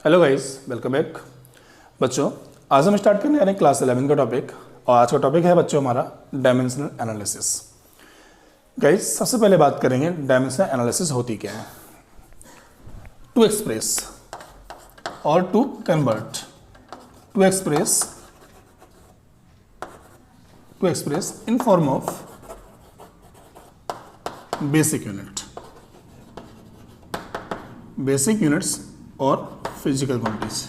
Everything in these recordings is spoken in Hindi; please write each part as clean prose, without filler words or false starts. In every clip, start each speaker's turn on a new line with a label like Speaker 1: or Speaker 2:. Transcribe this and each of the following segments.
Speaker 1: Hello guys, welcome back. बच्चों, आज हम स्टार्ट करने जा रहे हैं क्लास 11 का टॉपिक, और आज का टॉपिक है बच्चों हमारा डायमेंशनल एनालिसिस। गाइस, सबसे पहले बात करेंगे डायमेंशनल एनालिसिस होती क्या है। टू एक्सप्रेस और to convert, to express in form of basic units और फिजिकल क्वांटिटीज।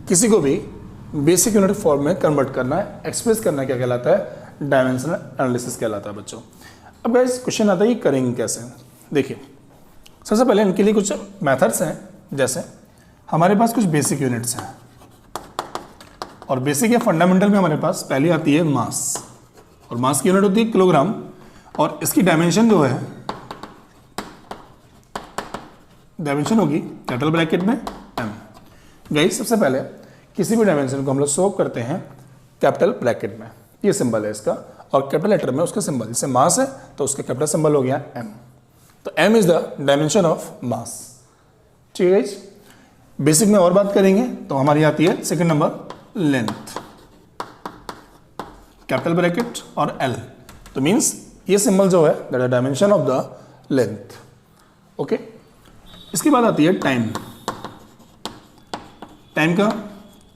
Speaker 1: किसी को भी बेसिक यूनिट फॉर्म में कन्वर्ट करना है, एक्सप्रेस करना क्या कहलाता है? डायमेंशनल एनालिसिस कहलाता है बच्चों। अब गाइस क्वेश्चन आता है कि करेंगे कैसे। देखिए, सबसे पहले इनके लिए कुछ मेथड्स हैं। जैसे हमारे पास कुछ बेसिक यूनिट्स हैं, और बेसिक या फंडामेंटल में हमारे पास पहली आती है मास, और मास की यूनिट होती है किलोग्राम, और इसकी डायमेंशन जो है, डायमेंशन होगी कैपिटल ब्रैकेट में m। गाइस, सबसे पहले किसी भी डायमेंशन को हम लोग शो करते हैं कैपिटल ब्रैकेट में, ये सिंबल है इसका, और कैपिटल लेटर में उसका सिंबल। जैसे मास है तो उसका कैपिटल सिंबल हो गया m। तो m is the dimension of mass. ठीक है गाइस। बेसिक में और बात करेंगे तो हमारी आती है second number length, capital bracket और l। तो मीन्स ये सिंबल जो है that is dimension of the length. Okay. इसके बाद आती है टाइम। टाइम का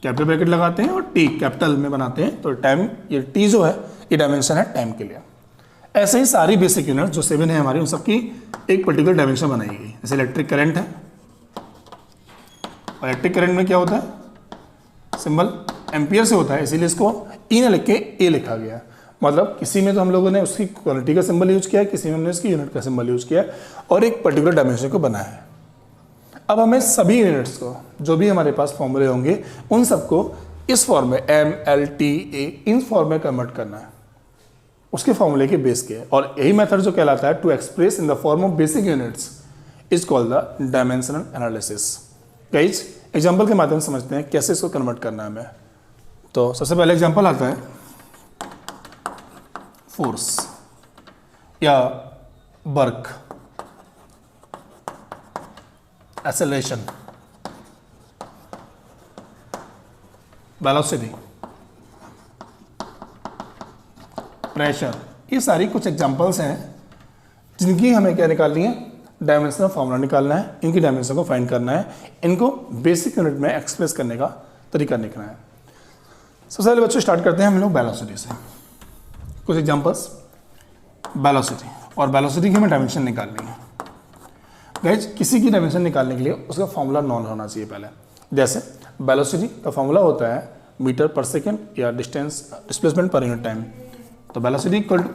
Speaker 1: कैपिटल ब्रैकेट लगाते हैं और टी कैपिटल में बनाते हैं, तो टाइम, ये टी जो है ये डायमेंशन है टाइम के लिए। ऐसे ही सारी बेसिक यूनिट जो 7 है हमारी, उन सबकी एक पर्टिकुलर डायमेंशन बनाई गई। जैसे इलेक्ट्रिक करंट है, और इलेक्ट्रिक करंट में क्या होता है, सिंबल एम्पियर से होता है, इसीलिए इसको ई ने लिख के ए लिखा गया है। मतलब किसी में तो हम लोगों ने उसकी क्वालिटी का सिंबल यूज किया है, किसी में हमने उसकी यूनिट का सिंबल यूज किया है, और एक पर्टिकुलर डायमेंशन को बनाया है। अब हमें सभी यूनिट्स को, जो भी हमारे पास फॉर्मूले होंगे, उन सबको इस फॉर्म में M L T A in form में कन्वर्ट करना है, उसके फॉर्मूले के बेस के। और यही मेथड जो कहलाता है to express in the form of basic units is called the dimensional analysis. Guys, example के माध्यम से समझते हैं कैसे इसको कन्वर्ट करना है हमें। तो सबसे पहले एग्जांपल आता है फोर्स या वर्क, एक्सेलरेशन, वेलोसिटी, प्रेशर। ये सारी कुछ एग्जांपल्स हैं जिनकी हमें क्या निकालनी है, डायमेंशनल फॉर्मूला निकालना है, इनकी डायमेंशन को फाइंड करना है, इनको बेसिक यूनिट में एक्सप्रेस करने का तरीका निकलना है। सबसे पहले बच्चों स्टार्ट करते हैं हम लोग वेलोसिटी से। कुछ एग्जांपल्स वेलोसिटी, और वेलोसिटी की हमें डायमेंशन निकालनी है। गाइस, किसी की डायमेंशन निकालने के लिए उसका फॉर्मूला नॉन होना चाहिए पहले। जैसे वेलोसिटी का फॉर्मूला होता है मीटर पर सेकेंड या डिस्प्लेसमेंट पर यूनिट टाइम। तो velocity equal to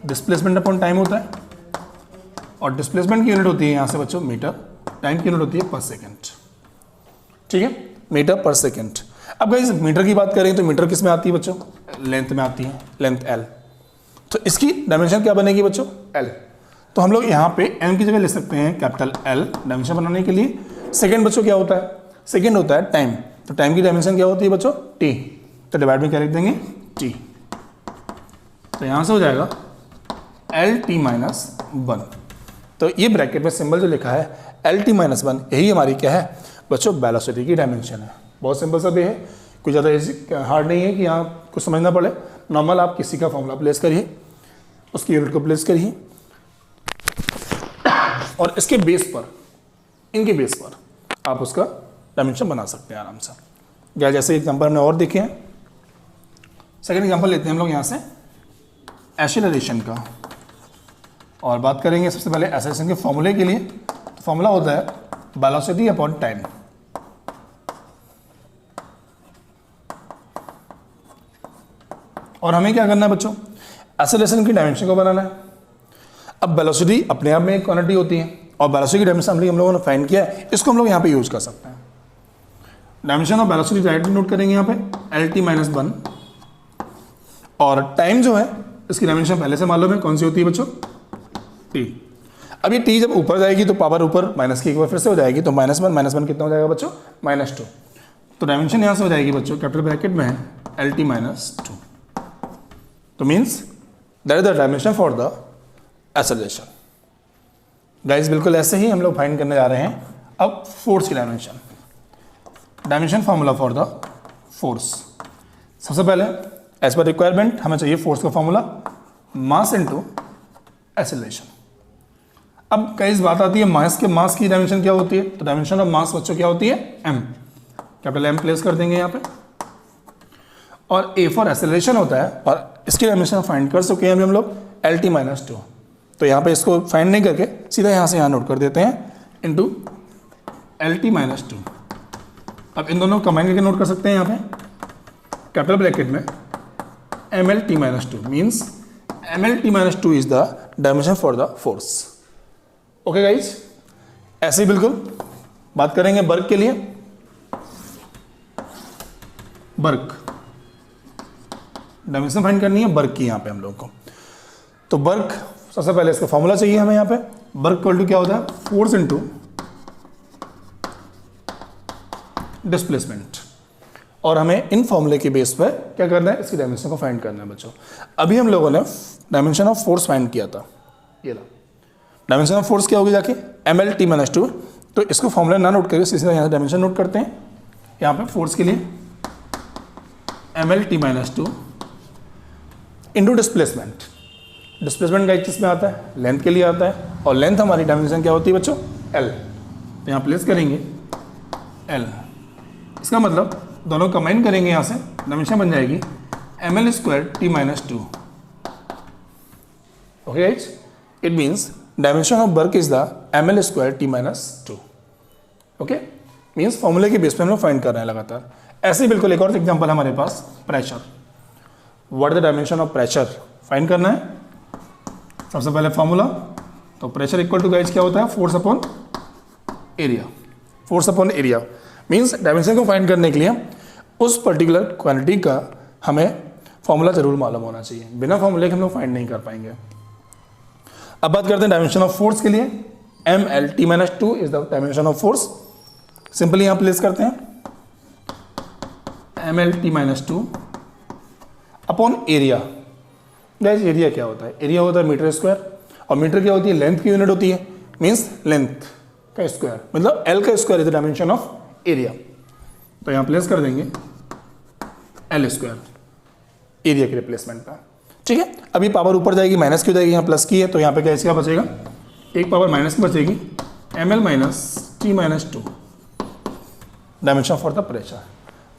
Speaker 1: displacement upon time होता है, और डिस्प्लेसमेंट की यूनिट होती है यहाँ से बच्चों मीटर, टाइम की यूनिट होती है पर सेकेंड। ठीक है, मीटर पर सेकेंड। अब गाइस मीटर की बात करें तो मीटर किस में आती है बच्चों? लेंथ में आती है, लेंथ एल। तो इसकी डायमेंशन क्या बनेगी बच्चों? एल। तो हम लोग यहाँ पे m की जगह ले सकते हैं कैपिटल L डायमेंशन बनाने के लिए। सेकंड बच्चों क्या होता है? सेकंड होता है टाइम। तो टाइम की डायमेंशन क्या होती है बच्चों? t। तो डिवाइड में क्या लिख देंगे? t। तो यहाँ से हो जाएगा LT-1। तो ये ब्रैकेट में सिंबल जो लिखा है LT-1, यही हमारी क्या है बच्चों? वेलोसिटी की डायमेंशन है। बहुत सिंपल सा भी है, कुछ ज़्यादा हार्ड नहीं है कि यहाँ कुछ समझना पड़े। नॉर्मल आप किसी का फॉर्मूला प्लेस करिए, उसकी यूनिट को प्लेस करिए, और इसके बेस पर, इनके बेस पर आप उसका डायमेंशन बना सकते हैं आराम से। या जैसे एग्जांपल हमने और देखे हैं, सेकंड एग्जांपल लेते हैं हम लोग यहाँ से एक्सेलरेशन का, और बात करेंगे सबसे पहले एक्सेलरेशन के फॉर्मूले के लिए। तो फॉर्मूला होता है वेलोसिटी अपॉन टाइम। और हमें क्या करना है बच्चों? एक्सेलरेशन की डायमेंशन को बनाना है। अब वेलोसिटी अपने आप में एक क्वांटिटी होती है, और वेलोसिटी की डायमेंशन हम लोगों ने फाइंड किया है, इसको हम लोग यहाँ पे यूज कर सकते हैं। Dimension of velocity directly note करेंगे यहाँ पे LT-1, और टाइम जो है इसकी डायमेंशन पहले से मालूम है कौन सी होती है बच्चों? t। अब ये t जब ऊपर जाएगी तो पावर ऊपर माइनस की एक बार फिर से हो जाएगी, तो -1 कितना हो जाएगा बच्चों? -2। तो डायमेंशन यहाँ से हो जाएगी बच्चों, कैपिटल ब्रैकेट में है LT-2। तो means that is the dimension for the acceleration. Guys बिल्कुल ऐसे ही हम लोग फाइंड करने जा रहे हैं अब फोर्स की dimension formula for the force. सबसे पहले एज पर रिक्वायरमेंट हमें चाहिए फोर्स का फार्मूला मास इनटू एक्सेलरेशन। अब कई बात आती है मास की डायमेंशन क्या होती है, तो डायमेंशन ऑफ मास बच्चों क्या होती है, एम, कैपिटल एम प्लेस कर देंगे यहाँ पे, और ए फॉर एक्सेलरेशन होता है, और इसकी डायमेंशन फाइंड कर चुके हैं अभी हम लोग LT - 2। तो यहाँ पे इसको फाइंड नहीं करके सीधा यहाँ से यहाँ नोट कर देते हैं इंटू LT - 2। अब इन दोनों कंबाइन करके नोट कर सकते हैं यहाँ पे कैपिटल ब्रैकेट में MLT - 2 means MLT - 2 is the dimension for the force. Okay guys, ऐसे ही बिल्कुल बात करेंगे वर्क के लिए। वर्क डायमेंशन फाइंड करनी है वर्क की यहाँ पे हम लोग को। तो वर्क सबसे पहले इसका फॉर्मूला चाहिए हमें यहाँ पे। वर्क इक्वल टू क्या होता है, फोर्स इनटू डिस्प्लेसमेंट, और हमें इन फॉर्मूले के बेस पर क्या करना है, इसकी डायमेंशन को फाइंड करना है बच्चों। अभी हम लोगों ने डायमेंशन ऑफ फोर्स फाइंड किया था, ये ला डायमेंशन ऑफ फोर्स क्या होगी जाके MLT - 2। तो इसको फॉर्मूला ना नोट करके सीधा यहाँ से डायमेंशन नोट करते हैं। यहाँ पे फोर्स के लिए MLT - 2 इंटू डिस्प्लेसमेंट। डिस्प्लेसमेंट का किस में आता है, लेंथ के लिए आता है, और लेंथ हमारी डायमेंशन क्या होती है बच्चों, L। तो यहाँ प्लेस करेंगे L। इसका मतलब दोनों कंबाइन करेंगे, यहाँ से डायमेंशन बन जाएगी ML² T - 2। Okay guys, it means dimension of work is the ML² T - 2। Okay, means फॉर्मूले के बेस पे हम लोग फाइंड कर रहे हैं लगातार। ऐसे ही बिल्कुल एक और एग्जांपल हमारे पास, pressure. What the dimension of pressure find करना है। सबसे पहले फॉर्मूला, तो प्रेशर इक्वल टू गाइस क्या होता है, force upon area. Force upon area means dimension को फाइंड करने के लिए उस पर्टिकुलर क्वांटिटी का हमें फॉर्मूला जरूर मालूम होना चाहिए, बिना फॉर्मूले के हम लोग फाइंड नहीं कर पाएंगे। अब बात करते हैं डायमेंशन ऑफ फोर्स के लिए। MLT - 2 is the dimension of force. Simply यहाँ प्लेस करते हैं MLT - 2 upon area. Guys area क्या होता है, एरिया होता है मीटर स्क्वायर, और मीटर क्या होती है, लेंथ की यूनिट होती है, मीन्स लेंथ का स्क्वायर, मतलब L का square is the dimension of area. तो यहाँ प्लेस कर देंगे L² एरिया के रिप्लेसमेंट का। ठीक है, अभी पावर ऊपर जाएगी, माइनस की हो जाएगी, यहाँ प्लस की है, तो यहाँ पे क्या बचेगा, एक पावर माइनस की बचेगी, ML - T - 2 dimension for the pressure.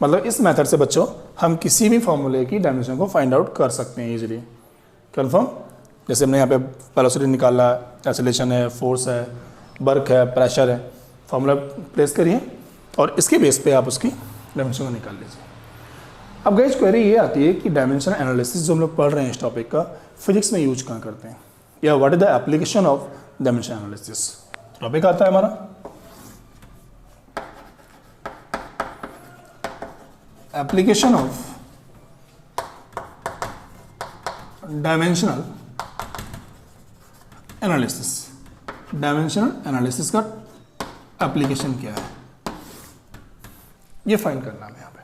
Speaker 1: मतलब इस मेथड से बच्चों हम किसी भी फॉर्मूले की डायमेंशन को फाइंड आउट कर सकते हैं इजीली। कंफर्म, जैसे हमने यहाँ पे वेलोसिटी निकाला, एक्सेलरेशन है, फोर्स है, वर्क है, प्रेशर है, फॉर्मूला प्लेस करिए और इसके बेस पे आप उसकी डायमेंशन को निकाल लीजिए। अब गाइस क्वेरी ये आती है कि डायमेंशन एनालिसिस जो हम लोग पढ़ रहे हैं इस टॉपिक का, फिजिक्स में यूज कहाँ करते हैं, या what is the application of dimension analysis. Topic आता है हमारा application of dimensional analysis. Dimensional analysis का एप्लीकेशन क्या है, ये फाइंड करना है यहाँ पे।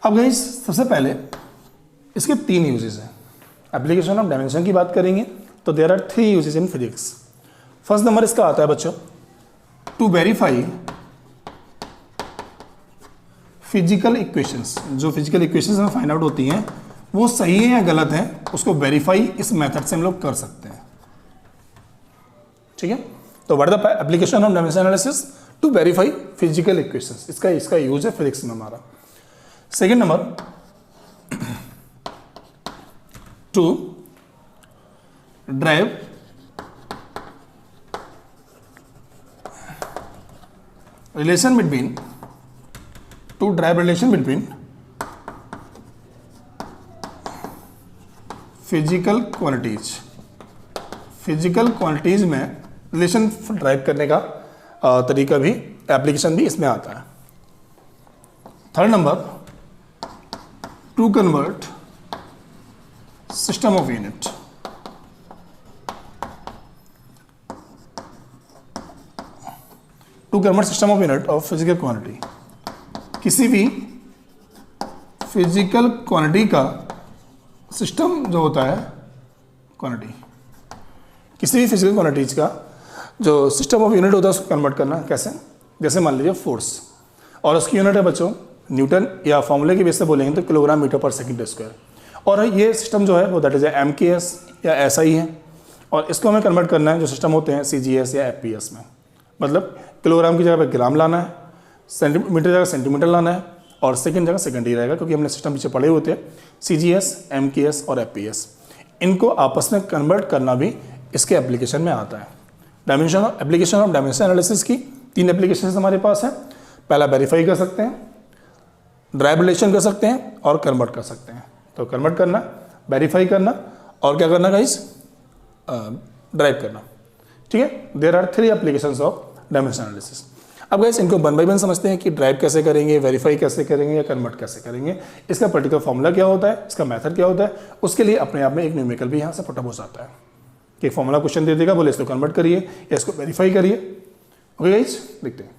Speaker 1: अब गाइस सबसे पहले इसके 3 यूजेस हैं। एप्लीकेशन ऑफ डायमेंशन की बात करेंगे तो there are 3 uses in physics. First number इसका आता है बच्चों, टू वेरीफाई फिजिकल इक्वेशंस। जो फिजिकल इक्वेशंस में फाइंड आउट होती हैं वो सही है या गलत है, उसको वेरीफाई इस मेथड से हम लोग कर सकते हैं। ठीक है, तो what the application of dimension analysis, to verify physical equations. इसका यूज है फिजिक्स में हमारा। Second number, to derive relation between physical quantities में रिलेशन ड्राइव करने का तरीका भी, एप्लीकेशन भी इसमें आता है। Third number, to convert system of unit. To convert system of unit of physical quantity. किसी भी फिजिकल क्वांटिटी का सिस्टम जो होता है, क्वांटिटी, किसी भी फिजिकल क्वांटिटीज का जो सिस्टम ऑफ यूनिट होता है उसको कन्वर्ट करना कैसे, जैसे मान लीजिए फोर्स और उसकी यूनिट है बच्चों न्यूटन, या फॉर्मूले की बेस से बोलेंगे तो किलोग्राम मीटर पर सेकंड स्क्वायर, और ये सिस्टम जो है वो दैट इज MKS या SI है, और इसको हमें कन्वर्ट करना है जो सिस्टम होते हैं CGS या FPS में, मतलब किलोग्राम की जगह पे ग्राम लाना है, सेंटीमीटर जगह सेंटीमीटर लाना है, और सेकंड जगह सेकंड ही रहेगा क्योंकि हमने सिस्टम पीछे पढ़े होते हैं CGS, MKS और FPS। इनको आपस में कन्वर्ट करना भी इसके एप्लीकेशन में आता है। एप्लीकेशन ऑफ डायमेंशन एनालिसिस की 3 एप्लीकेशन हमारे पास है। पहला वेरीफाई कर सकते हैं, ड्राइव रिलेशन कर सकते हैं और कन्वर्ट कर सकते हैं। तो कन्वर्ट करना, वेरीफाई करना और क्या करना गाइस, ड्राइव करना। ठीक है, there are 3 applications of dimension analysis. अब गाइस इनको 1 बाय 1 समझते हैं कि ड्राइव कैसे करेंगे, वेरीफाई कैसे करेंगे या कन्वर्ट कैसे करेंगे, इसका पर्टिकुलर फॉर्मूला क्या होता है, इसका मेथड क्या होता है, उसके लिए अपने आप में एक न्यूमेरिकल भी यहाँ से पुटअप हो जाता है कि एक फॉर्मूला क्वेश्चन दे देगा, बोले इसको कन्वर्ट करिए या इसको वेरीफाई करिए। ओके गाइस, देखते हैं।